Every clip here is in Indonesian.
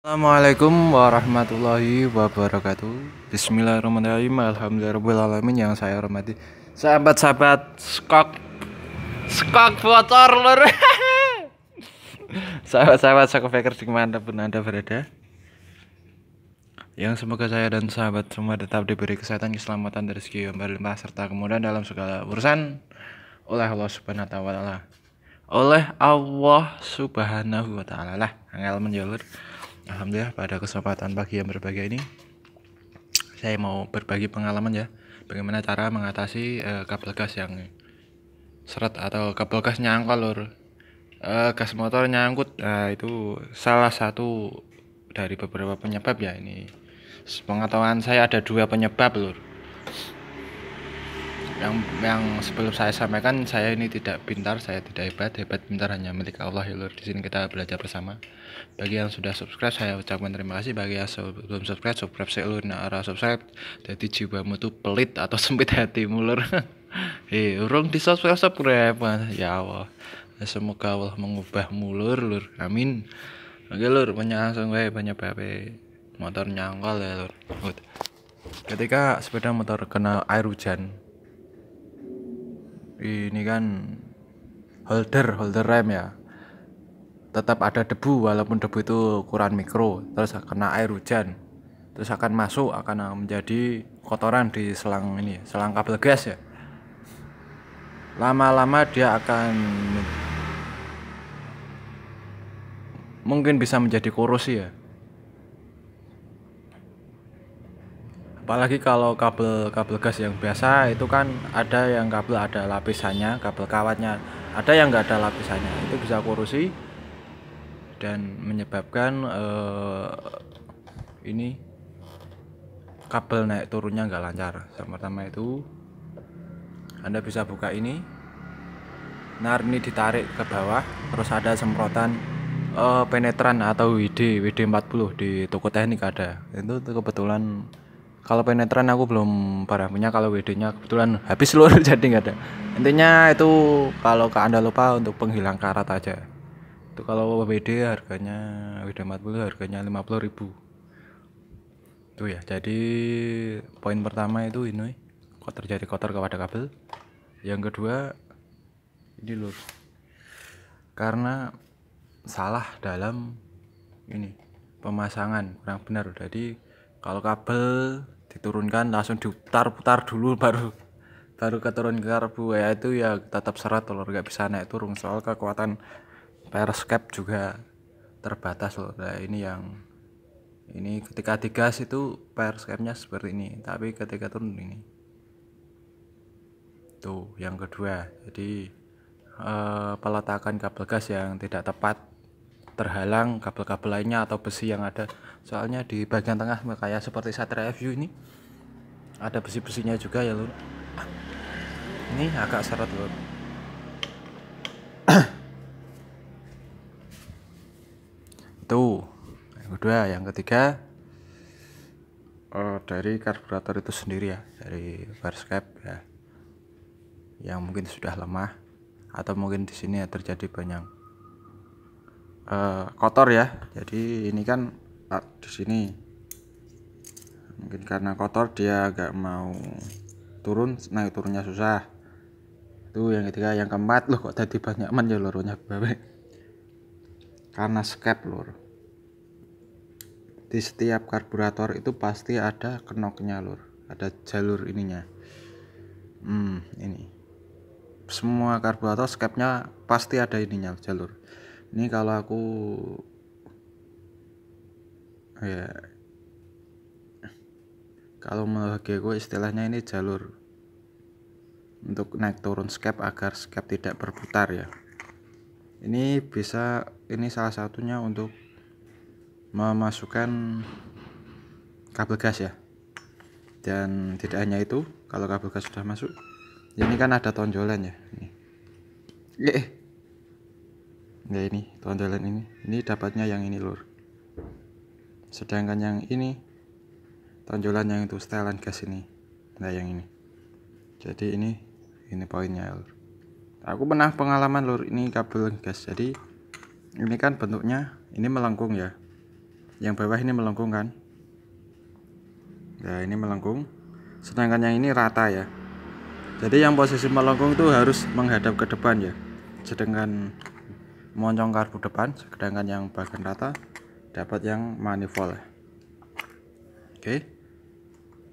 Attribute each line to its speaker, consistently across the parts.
Speaker 1: Assalamualaikum warahmatullahi wabarakatuh. Bismillahirrahmanirrahim. Alhamdulillahirrahmanirrahim. Yang saya hormati sahabat-sahabat skok bocor lur. Sahabat-sahabat Skokfaker dimanapun anda berada, yang semoga saya dan sahabat semua tetap diberi kesehatan, keselamatan, rezeki yang berlimpah serta kemudahan dalam segala urusan oleh Allah Subhanahu wa taala lah. Angel menjalur. Alhamdulillah pada kesempatan pagi yang berbahagia ini saya mau berbagi pengalaman ya, bagaimana cara mengatasi kabel gas yang seret atau kabel gas nyangkol lur. Gas motor nyangkut, itu salah satu dari beberapa penyebab ya. Ini pengetahuan saya ada 2 penyebab lur. Yang sebelum saya sampaikan, saya ini tidak pintar, saya tidak hebat pintar hanya milik Allah ya lur. Di sini kita belajar bersama. Bagi yang sudah subscribe saya ucapkan terima kasih. Bagi yang belum subscribe saya lur, arah subscribe. Jadi jiwamu tuh pelit atau sempit hatimu lur. Urung di subscribe ya Allah. Semoga Allah mengubahmu lur. Amin. Oke lur, langsung banyak motor nyangkol ya lur. Ketika sepeda motor kena air hujan, ini kan holder rem ya, tetap ada debu walaupun debu itu ukuran mikro, terus kena air hujan, terus akan menjadi kotoran di selang kabel gas ya. Lama-lama dia akan mungkin bisa menjadi korosi ya. Apalagi kalau kabel gas yang biasa itu kan ada yang kabel ada lapisannya, kabel kawatnya ada yang nggak ada lapisannya, itu bisa korosi dan menyebabkan ini kabel naik turunnya nggak lancar. Yang pertama itu Anda bisa buka ini, ini ditarik ke bawah, terus ada semprotan penetran atau WD40 di toko teknik ada. Itu kebetulan kalau penetran aku belum pernah punya, kalau WD-nya kebetulan habis lur jadi nggak ada. Intinya itu kalau Anda lupa untuk penghilang karat aja. Itu kalau WD40 harganya 50.000. Itu ya. Jadi poin pertama itu ini terjadi kotor kepada kabel. Yang kedua ini lur, karena salah dalam pemasangan, kurang benar. Jadi kalau kabel diturunkan langsung diputar-putar dulu baru keturun ke karbu ya, itu ya tetap seret lur, nggak bisa naik turun soal kekuatan perescape juga terbatas loh. Nah ini ketika digas itu perescape-nya seperti ini, tapi ketika turun ini tuh. Yang kedua, jadi peletakan kabel gas yang tidak tepat, terhalang kabel-kabel lainnya atau besi yang ada. Soalnya di bagian tengah kayak seperti Satria FU ini ada besi-besinya juga ya lur. Ini agak seret lur. Itu yang kedua. Yang ketiga dari karburator itu sendiri ya, dari perescape ya, yang mungkin sudah lemah atau mungkin di sini terjadi banyak kotor ya. Jadi ini kan di sini mungkin karena kotor dia agak mau turun, naik turunnya susah. Itu yang ketiga. Yang keempat loh, kok tadi banyak men ya lurnya babe, karena skep lur. Di setiap karburator itu pasti ada kenoknya lur, ada jalur ininya. Ini semua karburator skepnya pasti ada ininya jalur. Ini kalau aku ya, kalau menurut gue istilahnya ini jalur untuk naik turun skep agar skep tidak berputar ya. Ini salah satunya untuk memasukkan kabel gas ya. Dan tidak hanya itu, kalau kabel gas sudah masuk, ini kan ada tonjolan ya. Ya ini tonjolan ini dapatnya yang ini lur. Sedangkan yang ini tonjolan yang itu setelan gas ini. Nah yang ini. Jadi ini poinnya lur. Aku pernah pengalaman lur, ini kabel gas. Jadi ini kan bentuknya ini melengkung ya. Yang bawah ini melengkung kan. Nah, ini melengkung. Sedangkan yang ini rata ya. Jadi yang posisi melengkung itu harus menghadap ke depan ya. Sedangkan moncong karbu depan, sedangkan yang bagian rata dapat yang manifold. Oke.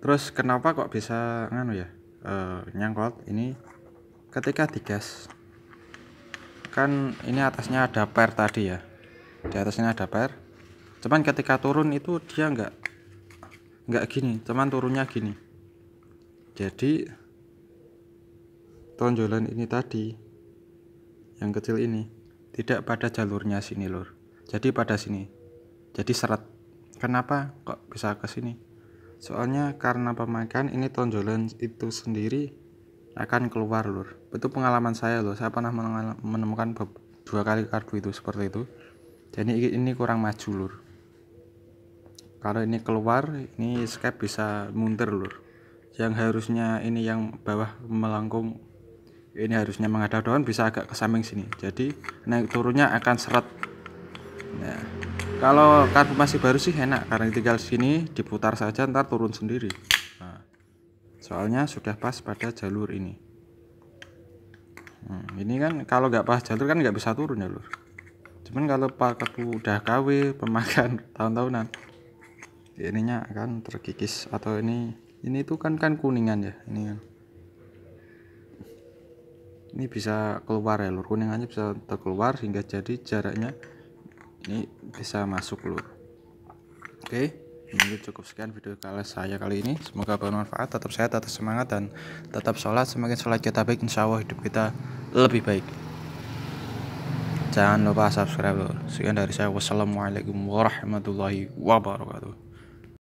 Speaker 1: Terus kenapa kok bisa nganu ya? Nyangkut ini ketika digas. Kan ini atasnya ada per tadi ya. Di atasnya ada per. Cuman ketika turun itu dia nggak gini, cuman turunnya gini. Jadi tonjolan ini tadi yang kecil ini tidak pada jalurnya sini lur, jadi pada sini, jadi seret. Kenapa kok bisa ke sini? Soalnya karena pemakaian ini tonjolan itu sendiri akan keluar lur. Itu pengalaman saya loh, saya pernah menemukan 2 kali karbu itu seperti itu. Jadi ini kurang maju lur. Kalau ini keluar, ini skep bisa mundur lur. Yang harusnya ini yang bawah melengkung, ini harusnya menghadap depan, bisa agak ke samping sini. Jadi naik turunnya akan seret. Nah, kalau karbu masih baru sih enak, karena tinggal sini diputar saja ntar turun sendiri. Nah, soalnya sudah pas pada jalur ini. Ini kan kalau nggak pas jalur kan nggak bisa turun ya lur. Cuman kalau karbu udah KW pemakaian tahun-tahunan, ininya akan terkikis. Atau ini tuh kan kuningan ya, ini kan ini bisa keluar ya lur, kuningannya bisa terkeluar sehingga jadi jaraknya ini bisa masuk lur. Oke, ini cukup sekian video saya kali ini, semoga bermanfaat. Tetap sehat, tetap semangat, dan tetap sholat. Semakin sholat kita baik, insya Allah hidup kita lebih baik. Jangan lupa subscribe lur. Sekian dari saya, wassalamualaikum warahmatullahi wabarakatuh.